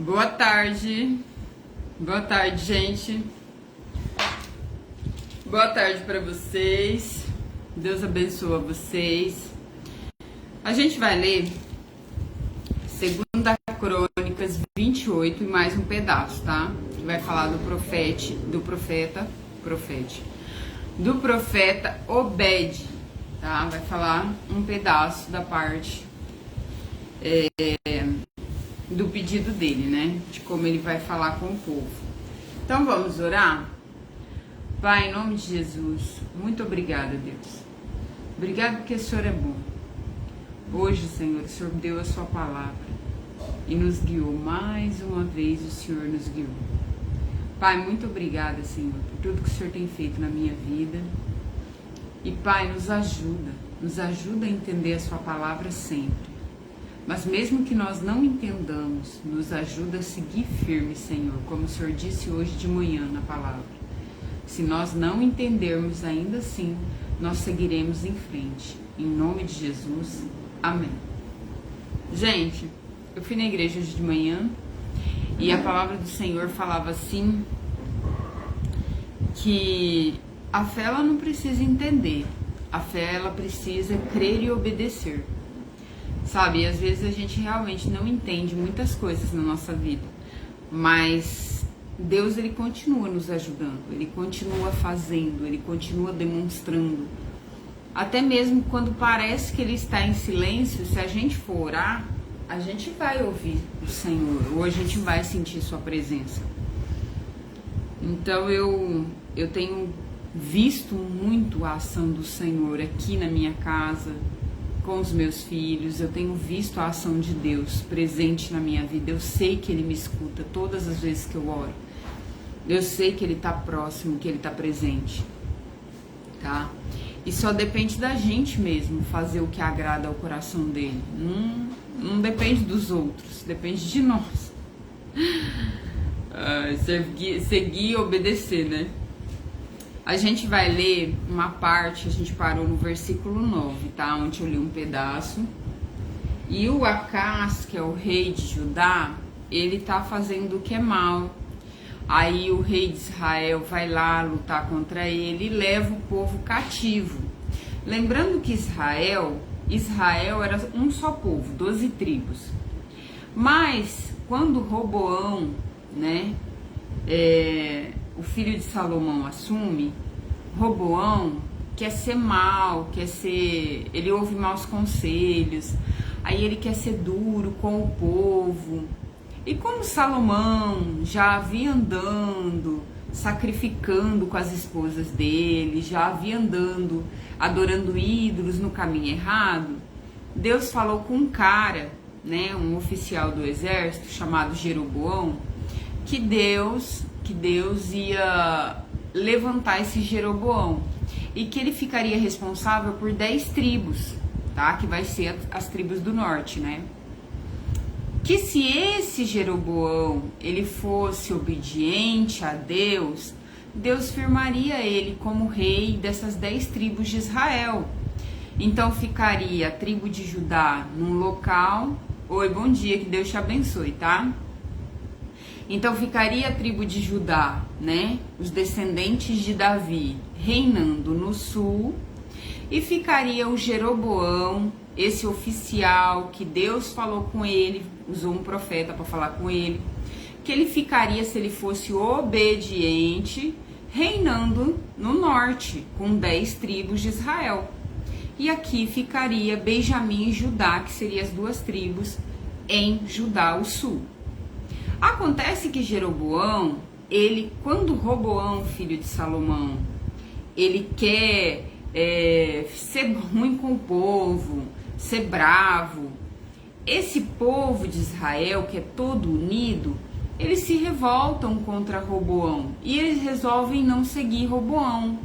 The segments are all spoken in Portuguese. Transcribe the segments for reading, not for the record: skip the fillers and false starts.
Boa tarde, gente. Boa tarde para vocês. Deus abençoe vocês. A gente vai ler 2 Crônicas 28 e mais um pedaço, tá? Que vai falar do profeta Obed, tá? Vai falar um pedaço da parte do pedido dele, né? De como ele vai falar com o povo. Então vamos orar? Pai, em nome de Jesus, muito obrigada, Deus. Obrigado porque o Senhor é bom. Hoje, Senhor, o Senhor deu a sua palavra e nos guiou. Mais uma vez o Senhor nos guiou. Pai, muito obrigada, Senhor, por tudo que o Senhor tem feito na minha vida. E Pai, nos ajuda a entender a sua palavra sempre. Mas mesmo que nós não entendamos, nos ajuda a seguir firme, Senhor, como o Senhor disse hoje de manhã na palavra. Se nós não entendermos ainda assim, nós seguiremos em frente. Em nome de Jesus, amém. Gente, eu fui na igreja hoje de manhã e a palavra do Senhor falava assim, que a fé ela não precisa entender, a fé ela precisa crer e obedecer. Sabe, às vezes a gente realmente não entende muitas coisas na nossa vida, mas Deus ele continua nos ajudando, ele continua fazendo, ele continua demonstrando. Até mesmo quando parece que ele está em silêncio, se a gente for orar, a gente vai ouvir o Senhor, ou a gente vai sentir sua presença. Então eu tenho visto muito a ação do Senhor aqui na minha casa, com os meus filhos, eu tenho visto a ação de Deus presente na minha vida. Eu sei que Ele me escuta todas as vezes que eu oro. Eu sei que Ele está próximo, que Ele está presente, tá? E só depende da gente mesmo fazer o que agrada ao coração dele. Não depende dos outros, depende de nós. Seguir e obedecer, né? A gente vai ler uma parte, a gente parou no versículo 9, tá? Onde eu li um pedaço. E o Acás, que é o rei de Judá, ele tá fazendo o que é mal. Aí o rei de Israel vai lá lutar contra ele e leva o povo cativo. Lembrando que Israel era um só povo, 12 tribos. Mas quando Roboão, né, o filho de Salomão assume, Roboão quer ser mal, ele ouve maus conselhos, aí ele quer ser duro com o povo. E como Salomão já havia andando, sacrificando com as esposas dele, já havia andando, adorando ídolos no caminho errado, Deus falou com um cara, né, um oficial do exército chamado Jeroboão, que Deus ia levantar esse Jeroboão e que ele ficaria responsável por 10 tribos, tá? Que vai ser as tribos do norte, né? Que se esse Jeroboão ele fosse obediente a Deus, Deus firmaria ele como rei dessas 10 tribos de Israel. Então ficaria a tribo de Judá num local. Oi, bom dia, que Deus te abençoe, tá? Então ficaria a tribo de Judá, né? Os descendentes de Davi reinando no sul, e ficaria o Jeroboão, esse oficial que Deus falou com ele, usou um profeta para falar com ele, que ele ficaria, se ele fosse obediente, reinando no norte, com 10 tribos de Israel. E aqui ficaria Benjamim e Judá, que seriam as 2 tribos em Judá, o sul. Acontece que Jeroboão, quando Roboão, filho de Salomão, ele quer ser ruim com o povo, ser bravo, esse povo de Israel, que é todo unido, eles se revoltam contra Roboão e eles resolvem não seguir Roboão.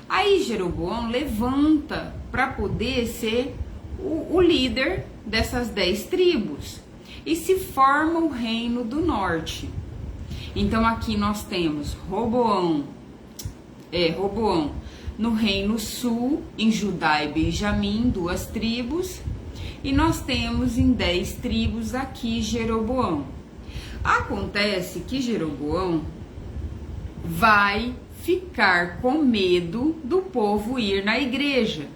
Aí Jeroboão levanta para poder ser o líder dessas 10 tribos. E se forma o reino do norte. Então aqui nós temos Roboão no reino sul, em Judá e Benjamim, 2 tribos. E nós temos em 10 tribos aqui Jeroboão. Acontece que Jeroboão vai ficar com medo do povo ir na igreja.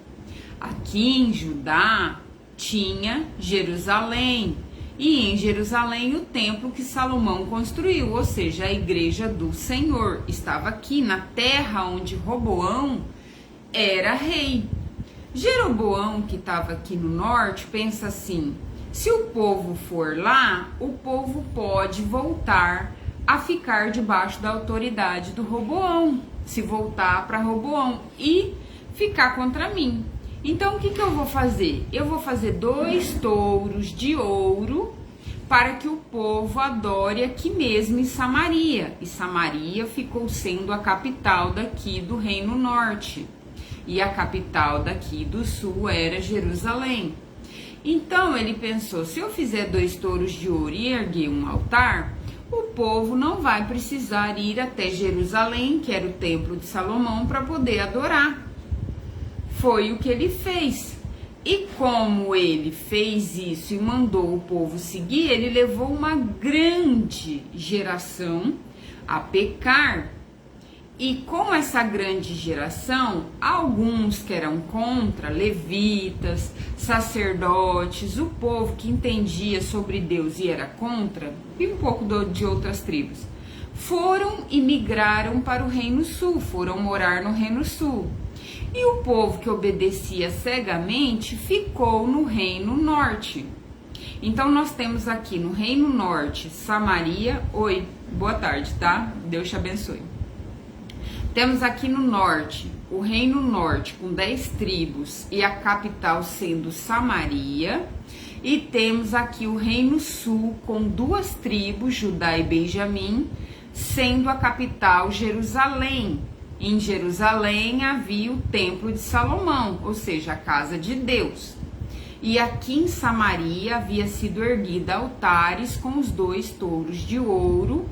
Aqui em Judá tinha Jerusalém, e em Jerusalém o templo que Salomão construiu, ou seja, a igreja do Senhor, estava aqui na terra onde Roboão era rei. Jeroboão, que estava aqui no norte, pensa assim: se o povo for lá, o povo pode voltar a ficar debaixo da autoridade do Roboão, se voltar para Roboão e ficar contra mim. Então, o que eu vou fazer? Eu vou fazer 2 touros de ouro para que o povo adore aqui mesmo em Samaria. E Samaria ficou sendo a capital daqui do Reino Norte. E a capital daqui do Sul era Jerusalém. Então, ele pensou, se eu fizer 2 touros de ouro e erguer um altar, o povo não vai precisar ir até Jerusalém, que era o templo de Salomão, para poder adorar. Foi o que ele fez. E como ele fez isso e mandou o povo seguir, ele levou uma grande geração a pecar. E com essa grande geração, alguns que eram contra, levitas, sacerdotes, o povo que entendia sobre Deus e era contra, e um pouco de outras tribos, foram e migraram para o Reino Sul, foram morar no Reino Sul. E o povo que obedecia cegamente ficou no Reino Norte. Então, nós temos aqui no Reino Norte, Samaria. Oi, boa tarde, tá? Deus te abençoe. Temos aqui no Norte, o Reino Norte com 10 tribos e a capital sendo Samaria. E temos aqui o Reino Sul com 2 tribos, Judá e Benjamim, sendo a capital Jerusalém. Em Jerusalém havia o templo de Salomão, ou seja, a casa de Deus. E aqui em Samaria havia sido erguida altares com os 2 touros de ouro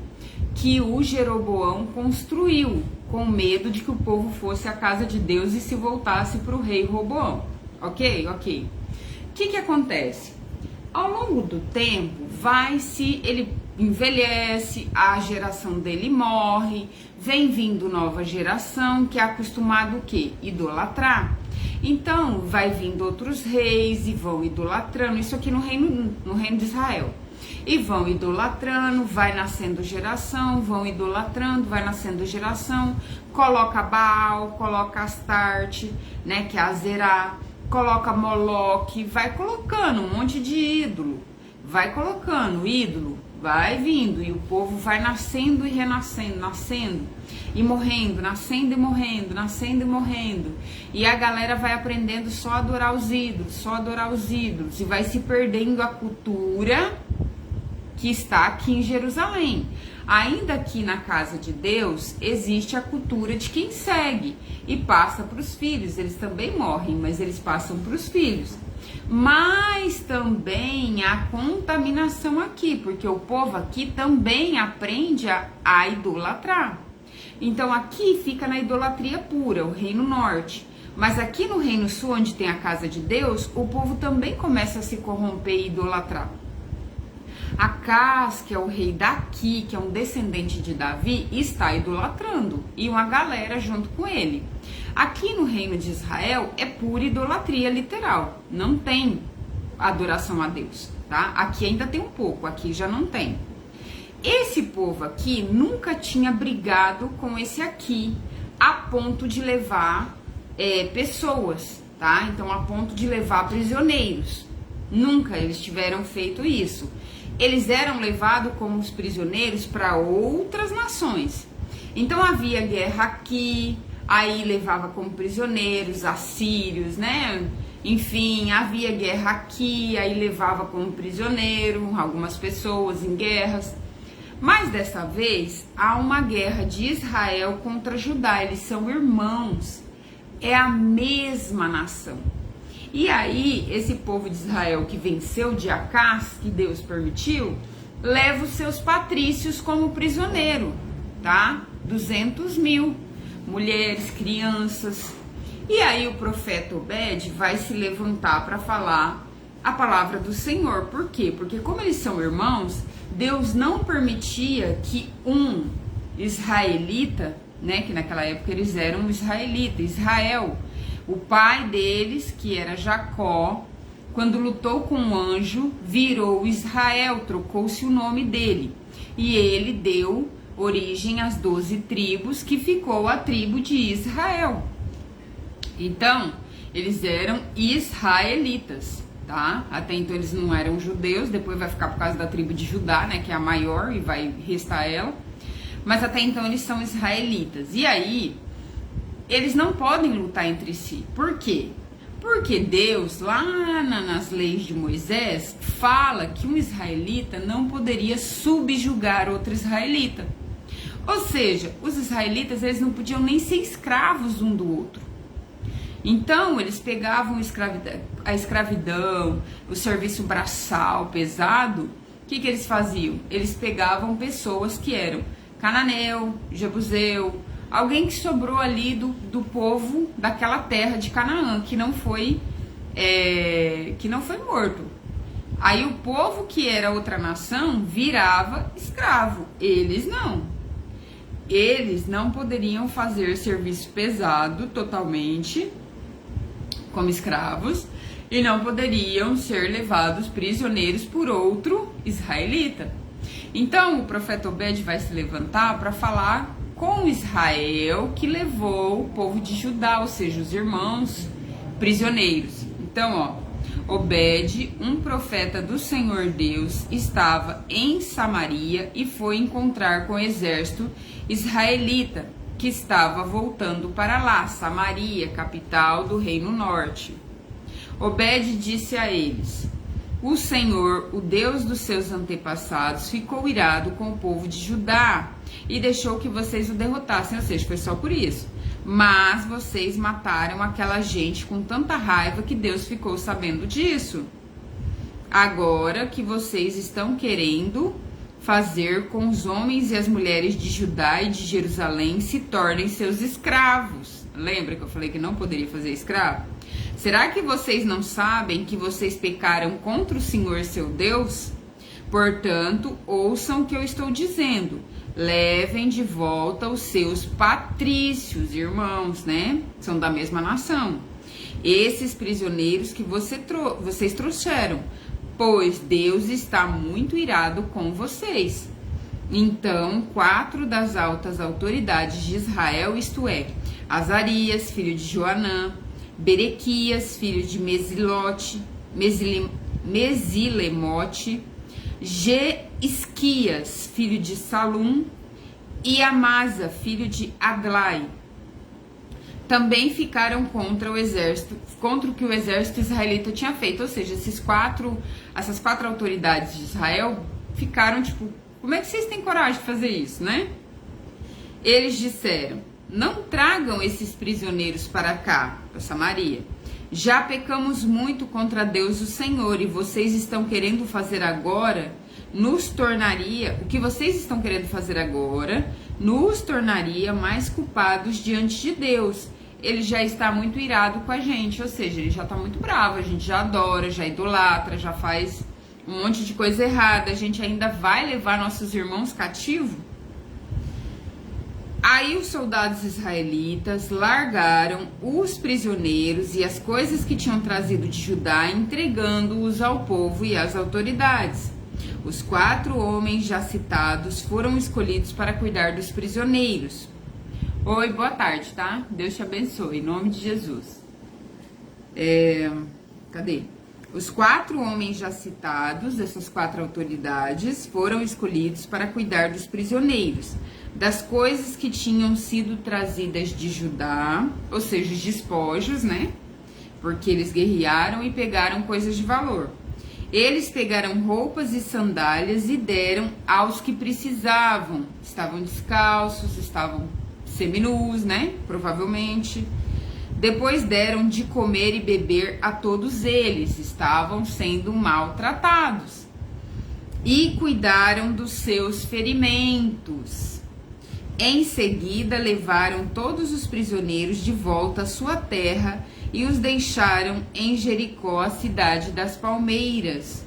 que o Jeroboão construiu, com medo de que o povo fosse à casa de Deus e se voltasse para o rei Roboão. Ok? Ok. O que acontece? Ao longo do tempo, ele envelhece, a geração dele morre, vem vindo nova geração que é acostumado o quê? Idolatrar. Então, vai vindo outros reis e vão idolatrando, isso aqui no reino de Israel. E vão idolatrando, vai nascendo geração, vão idolatrando, vai nascendo geração, coloca Baal, coloca Astarte, né, que é Azerá, coloca Moloque, vai colocando um monte de ídolo, vai colocando ídolo, vai vindo, e o povo vai nascendo e renascendo, nascendo e morrendo, nascendo e morrendo, nascendo e morrendo, e a galera vai aprendendo só a adorar os ídolos, só a adorar os ídolos, e vai se perdendo a cultura que está aqui em Jerusalém. Ainda aqui na casa de Deus existe a cultura de quem segue e passa para os filhos. Eles também morrem, mas eles passam para os filhos. Mas também há contaminação aqui, porque o povo aqui também aprende a idolatrar. Então aqui fica na idolatria pura, o Reino Norte. Mas aqui no Reino Sul, onde tem a casa de Deus, o povo também começa a se corromper e idolatrar. Acás, que é o rei daqui, que é um descendente de Davi, está idolatrando, e uma galera junto com ele. Aqui no reino de Israel é pura idolatria literal, não tem adoração a Deus, tá? Aqui ainda tem um pouco, aqui já não tem. Esse povo aqui nunca tinha brigado com esse aqui, a ponto de levar pessoas, tá? Então, a ponto de levar prisioneiros. Nunca eles tiveram feito isso. Eles eram levados como os prisioneiros para outras nações. Então havia guerra aqui, aí levava como prisioneiros assírios, né? Enfim, havia guerra aqui, aí levava como prisioneiro algumas pessoas em guerras. Mas dessa vez há uma guerra de Israel contra Judá, eles são irmãos, é a mesma nação. E aí, esse povo de Israel que venceu de Acás, que Deus permitiu, leva os seus patrícios como prisioneiro, tá? 200 mil, mulheres, crianças. E aí o profeta Obed vai se levantar para falar a palavra do Senhor. Por quê? Porque como eles são irmãos, Deus não permitia que um israelita, né, que naquela época eles eram israelitas, Israel, o pai deles, que era Jacó, quando lutou com um anjo, virou Israel, trocou-se o nome dele. E ele deu origem às 12 tribos, que ficou a tribo de Israel. Então, eles eram israelitas, tá? Até então eles não eram judeus, depois vai ficar por causa da tribo de Judá, né, que é a maior e vai restar ela. Mas até então eles são israelitas. E aí, eles não podem lutar entre si. Por quê? Porque Deus, lá nas leis de Moisés, fala que um israelita não poderia subjugar outro israelita. Ou seja, os israelitas, eles não podiam nem ser escravos um do outro. Então, eles pegavam a escravidão, o serviço braçal pesado. O que eles faziam? Eles pegavam pessoas que eram cananeu, jebuseu, alguém que sobrou ali do povo daquela terra de Canaã, que não foi morto. Aí o povo que era outra nação virava escravo. Eles não. Eles não poderiam fazer serviço pesado totalmente como escravos e não poderiam ser levados prisioneiros por outro israelita. Então o profeta Obed vai se levantar para falar com Israel, que levou o povo de Judá, ou seja, os irmãos prisioneiros. Então, Obed, um profeta do Senhor Deus, estava em Samaria e foi encontrar com o exército israelita, que estava voltando para lá, Samaria, capital do Reino Norte. Obed disse a eles: o Senhor, o Deus dos seus antepassados, ficou irado com o povo de Judá e deixou que vocês o derrotassem, ou seja, foi só por isso. Mas vocês mataram aquela gente com tanta raiva que Deus ficou sabendo disso. Agora que vocês estão querendo fazer com os homens e as mulheres de Judá e de Jerusalém se tornem seus escravos. Lembra que eu falei que não poderia fazer escravo? Será que vocês não sabem que vocês pecaram contra o Senhor seu Deus? Portanto, ouçam o que eu estou dizendo. Levem de volta os seus patrícios, irmãos, né? São da mesma nação. Esses prisioneiros que vocês trouxeram, pois Deus está muito irado com vocês. Então, 4 das altas autoridades de Israel, isto é, Azarias, filho de Joanã, Berequias, filho de Mesilemote, Jeisquias, filho de Salum, e Amasa, filho de Aglai, também ficaram contra o exército, contra o que o exército israelita tinha feito. Ou seja, essas quatro autoridades de Israel ficaram tipo, como é que vocês têm coragem de fazer isso, né? Eles disseram: não tragam esses prisioneiros para cá, para Samaria. Já pecamos muito contra Deus o Senhor, e vocês estão querendo fazer agora, o que vocês estão querendo fazer agora, nos tornaria mais culpados diante de Deus. Ele já está muito irado com a gente, ou seja, ele já está muito bravo, a gente já adora, já idolatra, já faz um monte de coisa errada, a gente ainda vai levar nossos irmãos cativos? Aí os soldados israelitas largaram os prisioneiros e as coisas que tinham trazido de Judá, entregando-os ao povo e às autoridades. Os 4 homens já citados foram escolhidos para cuidar dos prisioneiros. Oi, boa tarde, tá? Deus te abençoe, em nome de Jesus. Cadê? Os 4 homens já citados, essas 4 autoridades, foram escolhidos para cuidar dos prisioneiros, das coisas que tinham sido trazidas de Judá, ou seja, os despojos, né? Porque eles guerrearam e pegaram coisas de valor. Eles pegaram roupas e sandálias e deram aos que precisavam. Estavam descalços, estavam seminus, né? Provavelmente. Depois deram de comer e beber a todos eles. Estavam sendo maltratados. E cuidaram dos seus ferimentos. Em seguida, levaram todos os prisioneiros de volta à sua terra e os deixaram em Jericó, a cidade das palmeiras.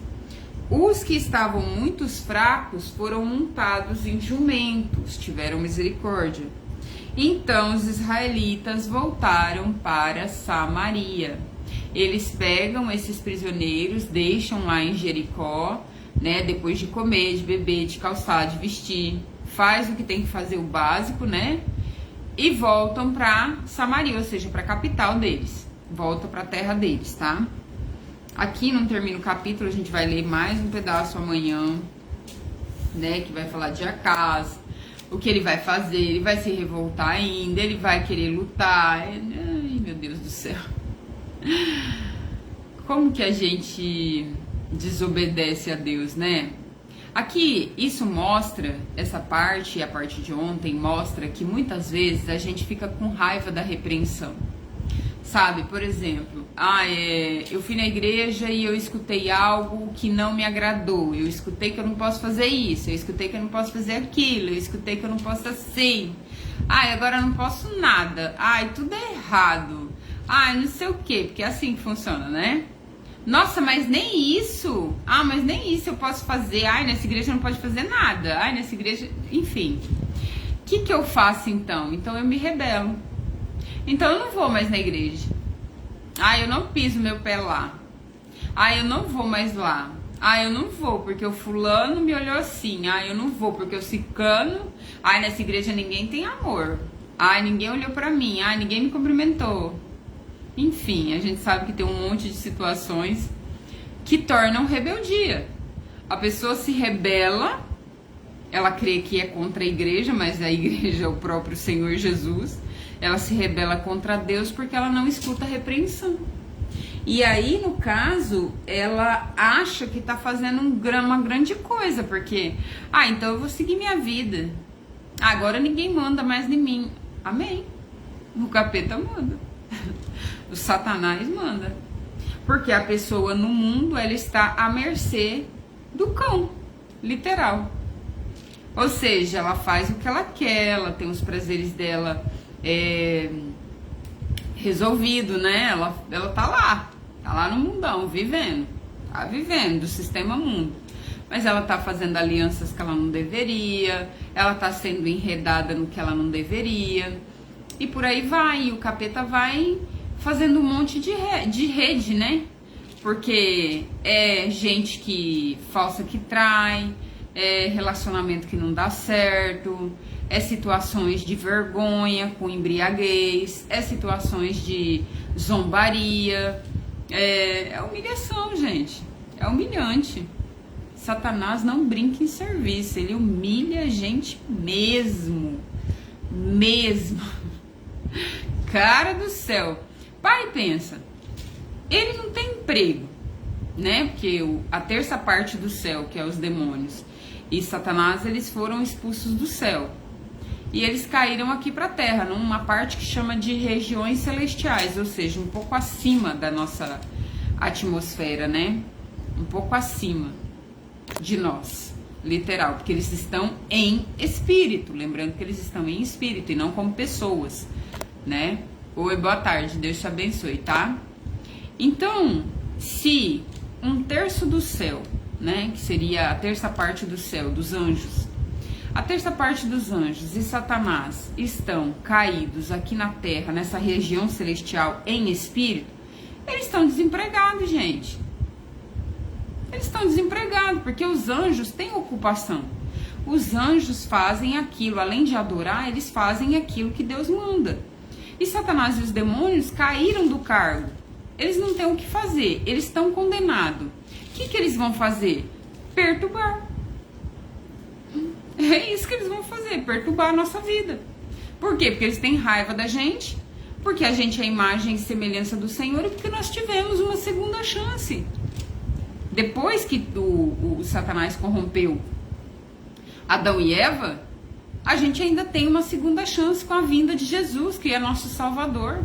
Os que estavam muito fracos foram montados em jumentos, tiveram misericórdia. Então os israelitas voltaram para Samaria. Eles pegam esses prisioneiros, deixam lá em Jericó, né? Depois de comer, de beber, de calçar, de vestir, faz o que tem que fazer, o básico, né? E voltam para Samaria, ou seja, para a capital deles. Volta para a terra deles, tá? Aqui não termina o capítulo, a gente vai ler mais um pedaço amanhã, né? Que vai falar de Acaz, o que ele vai fazer, ele vai se revoltar ainda, ele vai querer lutar. Ai, meu Deus do céu. Como que a gente desobedece a Deus, né? Aqui, isso mostra, essa parte e a parte de ontem mostra que muitas vezes a gente fica com raiva da repreensão. Sabe, por exemplo, eu fui na igreja e eu escutei algo que não me agradou. Eu escutei que eu não posso fazer isso, eu escutei que eu não posso fazer aquilo, eu escutei que eu não posso assim. Agora eu não posso nada. Tudo é errado. Não sei o quê, porque é assim que funciona, né? Nossa, mas nem isso. Mas nem isso eu posso fazer. Nessa igreja não pode fazer nada. Nessa igreja... Enfim. O que eu faço então? Então eu me rebelo. Então eu não vou mais na igreja. Eu não piso meu pé lá. Eu não vou mais lá. Eu não vou porque o fulano me olhou assim. Eu não vou porque o ciclano... nessa igreja ninguém tem amor. Ninguém olhou pra mim. Ninguém me cumprimentou. Enfim, a gente sabe que tem um monte de situações que tornam rebeldia. A pessoa se rebela, ela crê que é contra a igreja, mas a igreja é o próprio Senhor Jesus. Ela se rebela contra Deus porque ela não escuta a repreensão. E aí, no caso, ela acha que tá fazendo uma grande coisa, porque, então eu vou seguir minha vida. Agora ninguém manda mais em mim. Amém. O capeta manda. O Satanás manda. Porque a pessoa no mundo, ela está à mercê do cão, literal. Ou seja, ela faz o que ela quer, ela tem os prazeres dela resolvido, né? Ela tá lá no mundão, vivendo do sistema mundo. Mas ela tá fazendo alianças que ela não deveria, ela tá sendo enredada no que ela não deveria, e por aí vai, e o capeta vai fazendo um monte de rede, né? Porque é gente falsa que trai, é relacionamento que não dá certo, é situações de vergonha com embriaguez, é situações de zombaria, é humilhação, gente, é humilhante. Satanás não brinca em serviço, ele humilha a gente mesmo. Cara do céu. Pai, pensa, ele não tem emprego, né? Porque a terça parte do céu, que é os demônios, e Satanás, eles foram expulsos do céu. E eles caíram aqui para a terra, numa parte que chama de regiões celestiais, ou seja, um pouco acima da nossa atmosfera, né? Um pouco acima de nós, literal, porque eles estão em espírito, lembrando que eles estão em espírito e não como pessoas, né? Oi, boa tarde, Deus te abençoe, tá? Então, se um terço do céu, né, que seria a terça parte do céu, dos anjos, a terça parte dos anjos e Satanás estão caídos aqui na terra, nessa região celestial em espírito, eles estão desempregados, gente. Eles estão desempregados, porque os anjos têm ocupação. Os anjos fazem aquilo, além de adorar, eles fazem aquilo que Deus manda. E Satanás e os demônios caíram do cargo. Eles não têm o que fazer, eles estão condenados. O que eles vão fazer? Perturbar. É isso que eles vão fazer, perturbar a nossa vida. Por quê? Porque eles têm raiva da gente, porque a gente é a imagem e semelhança do Senhor e porque nós tivemos uma segunda chance. Depois que o Satanás corrompeu Adão e Eva, a gente ainda tem uma segunda chance com a vinda de Jesus, que é nosso Salvador.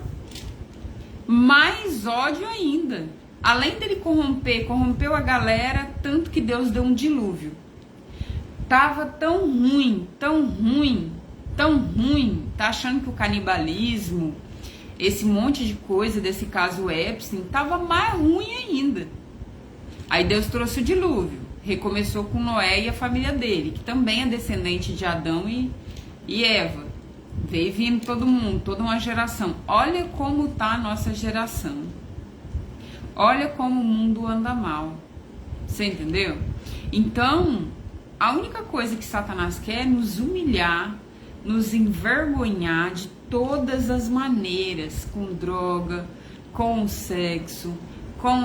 Mais ódio ainda. Além dele corrompeu a galera, tanto que Deus deu um dilúvio. Tava tão ruim, tá achando que o canibalismo, esse monte de coisa desse caso Epstein, tava mais ruim ainda. Aí Deus trouxe o dilúvio. recomeçou com Noé e a família dele, que também é descendente de Adão e Eva. Veio vindo todo mundo, toda uma geração. Olha como tá a nossa geração. Olha como o mundo anda mal. Você entendeu? Então, a única coisa que Satanás quer é nos humilhar, nos envergonhar de todas as maneiras, com droga, com o sexo, com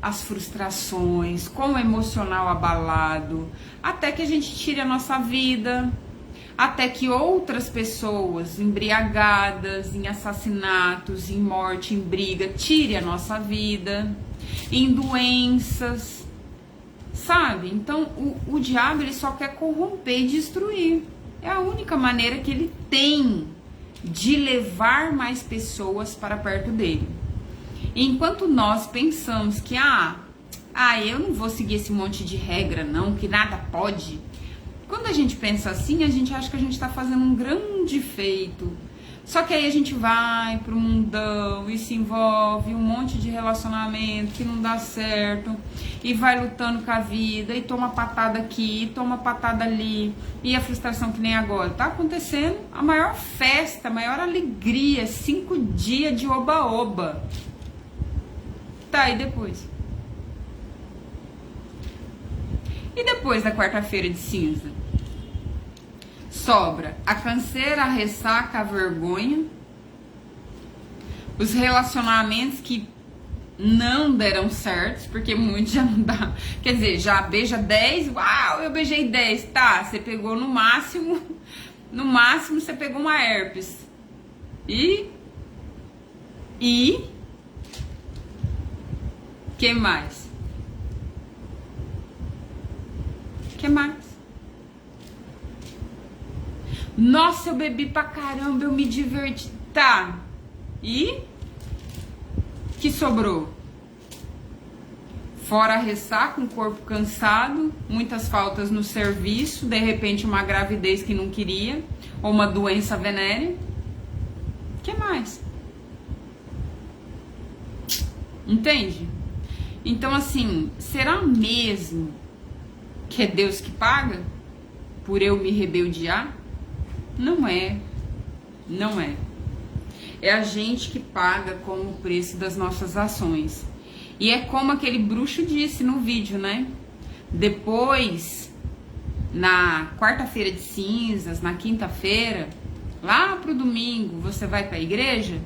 as frustrações, com o emocional abalado, até que a gente tire a nossa vida, até que outras pessoas embriagadas em assassinatos, em morte, em briga, tire a nossa vida, em doenças, sabe? Então o diabo ele só quer corromper e destruir. É a única maneira que ele tem de levar mais pessoas para perto dele. Enquanto nós pensamos que eu não vou seguir esse monte de regra não, que nada pode. Quando a gente pensa assim, a gente acha que a gente está fazendo um grande feito. Só que aí a gente vai pro mundão e se envolve em um monte de relacionamento que não dá certo. E vai lutando com a vida, e toma patada aqui, e toma patada ali. E a frustração que nem agora. Tá acontecendo a maior festa, a maior alegria, 5 dias de oba-oba. Tá, e depois? E depois da quarta-feira de cinza? Sobra a canseira, a ressaca, a vergonha, os relacionamentos que não deram certo, porque muitos já não dá. Quer dizer, já beija 10, uau, eu beijei 10, tá, você pegou no máximo você pegou uma herpes. E que mais? Que mais? Nossa, eu bebi pra caramba, eu me diverti. Tá. E? Que sobrou? Fora a ressaca, um corpo cansado, muitas faltas no serviço, de repente uma gravidez que não queria, ou uma doença venérea. Que mais? Entende? Então, assim, será mesmo que é Deus que paga por eu me rebeldear? Não é, não é. É a gente que paga como o preço das nossas ações. E é como aquele bruxo disse no vídeo, né? Depois, na quarta-feira de cinzas, na quinta-feira, lá pro domingo, você vai pra igreja,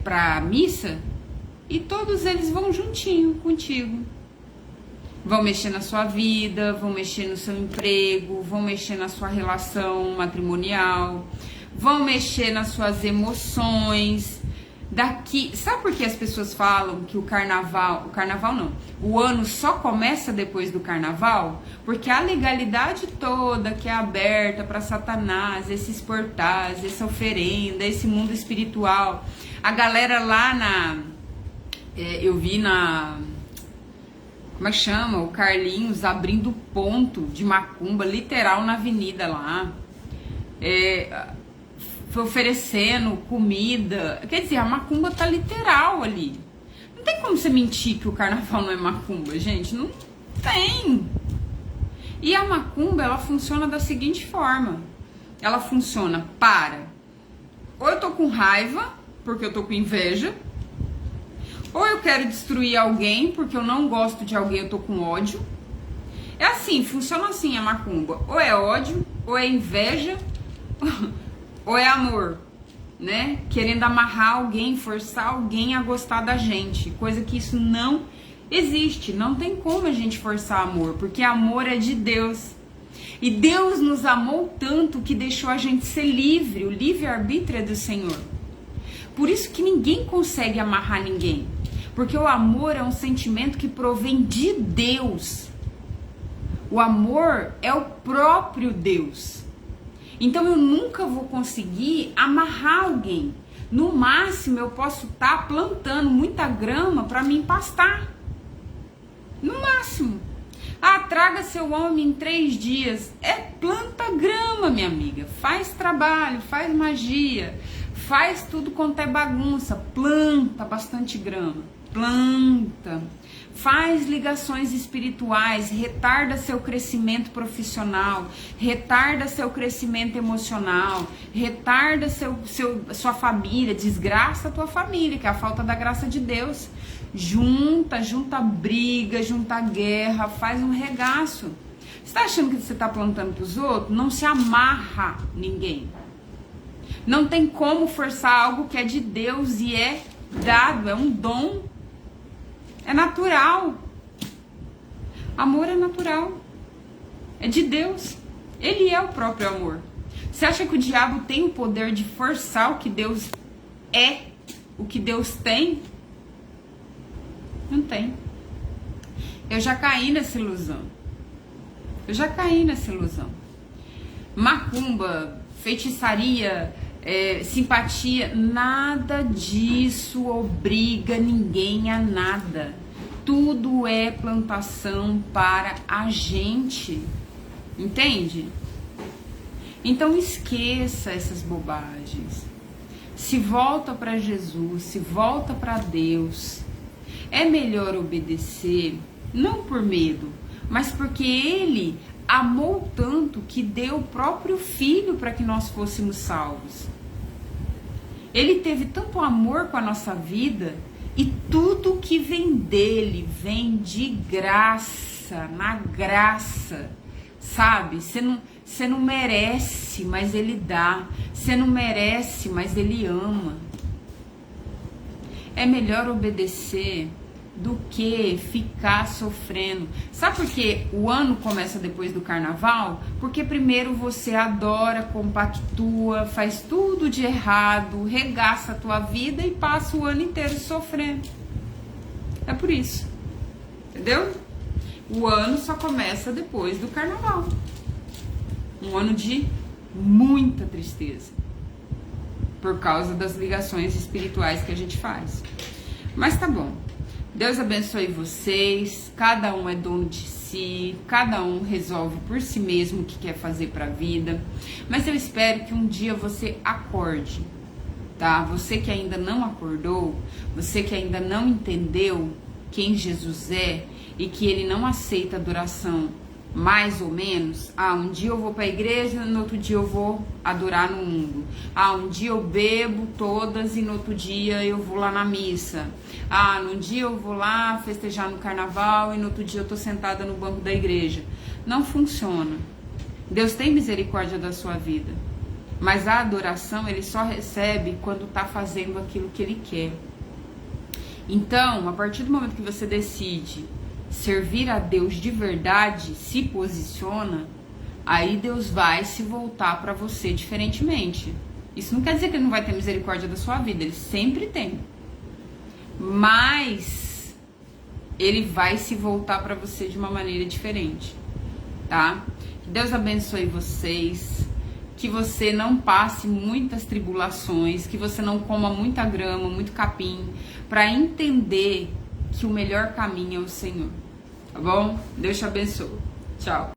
pra missa, e todos eles vão juntinho contigo. Vão mexer na sua vida, vão mexer no seu emprego, vão mexer na sua relação matrimonial, vão mexer nas suas emoções. Sabe por que as pessoas falam que o carnaval não, o ano só começa depois do carnaval? Porque a legalidade toda que é aberta para Satanás, esses portais, essa oferenda, esse mundo espiritual, a galera lá eu vi como é que chama? O Carlinhos abrindo ponto de macumba, literal, na avenida lá. Foi oferecendo comida. Quer dizer, a macumba tá literal ali. Não tem como você mentir que o carnaval não é macumba, gente. Não tem. E a macumba, ela funciona da seguinte forma. Ela funciona ou eu tô com raiva, porque eu tô com inveja. Ou eu quero destruir alguém, porque eu não gosto de alguém, eu tô com ódio. É assim, funciona assim a macumba. Ou é ódio, ou é inveja, ou é amor, né? Querendo amarrar alguém, forçar alguém a gostar da gente. Coisa que isso não existe. Não tem como a gente forçar amor, porque amor é de Deus. E Deus nos amou tanto que deixou a gente ser livre. O livre-arbítrio é do Senhor. Por isso que ninguém consegue amarrar ninguém. Porque o amor é um sentimento que provém de Deus. O amor é o próprio Deus. Então eu nunca vou conseguir amarrar alguém. No máximo eu posso estar plantando muita grama para me empastar. No máximo. Traga seu homem em 3 dias. Planta grama, minha amiga. Faz trabalho, faz magia. Faz tudo quanto é bagunça. Planta bastante grama. Planta. Faz ligações espirituais, retarda seu crescimento profissional, retarda seu crescimento emocional, retarda sua família, desgraça a tua família, que é a falta da graça de Deus. Junta briga, junta guerra, faz um regaço. Você tá achando que você tá plantando pros outros? Não se amarra ninguém. Não tem como forçar algo que é de Deus e é dado, é um dom. É natural. Amor é natural. É de Deus. Ele é o próprio amor. Você acha que o diabo tem o poder de forçar o que Deus é? O que Deus tem? Não tem. Eu já caí nessa ilusão. Macumba, feitiçaria, simpatia, nada disso obriga ninguém a nada. Tudo é plantação para a gente, entende? Então esqueça essas bobagens. Se volta para Jesus, se volta para Deus. É melhor obedecer, não por medo, mas porque Ele amou tanto que deu o próprio Filho para que nós fôssemos salvos. Ele teve tanto amor com a nossa vida e tudo que vem dele vem de graça, na graça, sabe? Você não merece, mas ele dá. Você não merece, mas ele ama. É melhor obedecer do que ficar sofrendo. Sabe por que o ano começa depois do carnaval? Porque primeiro você adora, compactua, faz tudo de errado, regaça a tua vida e passa o ano inteiro sofrendo. É por isso. Entendeu? O ano só começa depois do carnaval. Um ano de muita tristeza. Por causa das ligações espirituais que a gente faz. Mas tá bom. Deus abençoe vocês, cada um é dono de si, cada um resolve por si mesmo o que quer fazer para a vida, mas eu espero que um dia você acorde, tá? Você que ainda não acordou, você que ainda não entendeu quem Jesus é e que ele não aceita adoração mais ou menos, um dia eu vou para a igreja, no outro dia eu vou adorar no mundo. Um dia eu bebo todas e no outro dia eu vou lá na missa. Num dia eu vou lá festejar no carnaval e no outro dia eu tô sentada no banco da igreja. Não funciona. Deus tem misericórdia da sua vida, mas a adoração ele só recebe quando tá fazendo aquilo que ele quer. Então, a partir do momento que você decide servir a Deus de verdade, se posiciona, aí Deus vai se voltar para você diferentemente. Isso não quer dizer que ele não vai ter misericórdia da sua vida, ele sempre tem. Mas ele vai se voltar para você de uma maneira diferente, tá? Que Deus abençoe vocês, que você não passe muitas tribulações, que você não coma muita grama, muito capim, para entender que o melhor caminho é o Senhor. Tá bom? Deus te abençoe. Tchau.